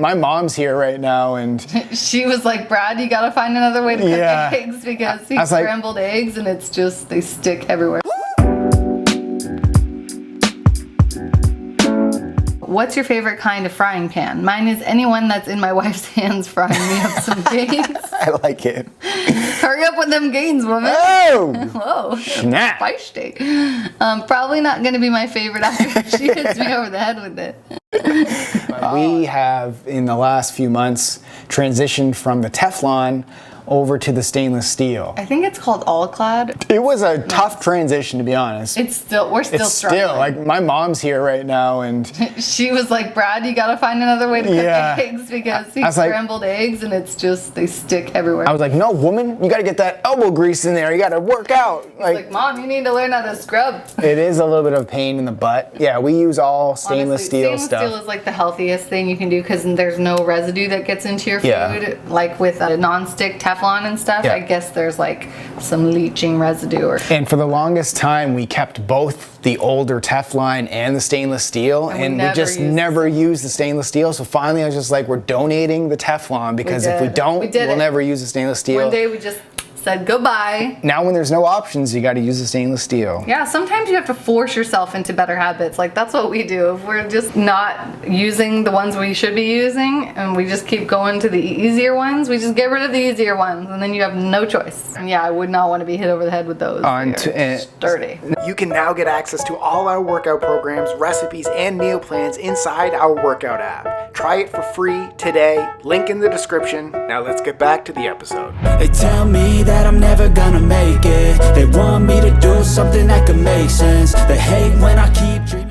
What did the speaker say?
My mom's here right now, and she was like, Brad, you gotta find another way to cook eggs because he scrambled eggs and it's just, they stick everywhere. What's your favorite kind of frying pan? Mine is anyone that's in my wife's hands frying me up some gains. I like it. Hurry up with them gains, woman. Oh! Whoa. Snap. Feisty. Probably not going to be my favorite after she hits me over the head with it. We have, in the last few months, transitioned from the Teflon over to the stainless steel. I think it's called All-Clad. It was a tough transition, to be honest. We're still struggling. Like, my mom's here right now, and she was like, Brad, you gotta find another way to cook eggs because he scrambled eggs and it's just, they stick everywhere. I was like, no, woman, you gotta get that elbow grease in there. You gotta work out. Like, Mom, you need to learn how to scrub. It is a little bit of a pain in the butt. Yeah, we use all stainless steel stuff. Stainless steel is like the healthiest thing you can do because there's no residue that gets into your food. Like with a non-stick Teflon and stuff, I guess there's like some leaching residue. And for the longest time, we kept both the older Teflon and the stainless steel, and we just never used the stainless steel. So finally, I was just like, we're donating the Teflon because if we don't, we'll never use the stainless steel. One day we just said goodbye. Now when there's no options, you got to use the stainless steel. Yeah, sometimes you have to force yourself into better habits. Like, that's what we do. If we're just not using the ones we should be using and we just keep going to the easier ones, we just get rid of the easier ones and then you have no choice. And yeah, I would not want to be hit over the head with those. They're sturdy. You can now get access to all our workout programs, recipes, and meal plans inside our workout app. Try it for free today. Link in the description. Now let's get back to the episode. They tell me that I'm never gonna make it. They want me to do something that could make sense. They hate when I keep dreaming.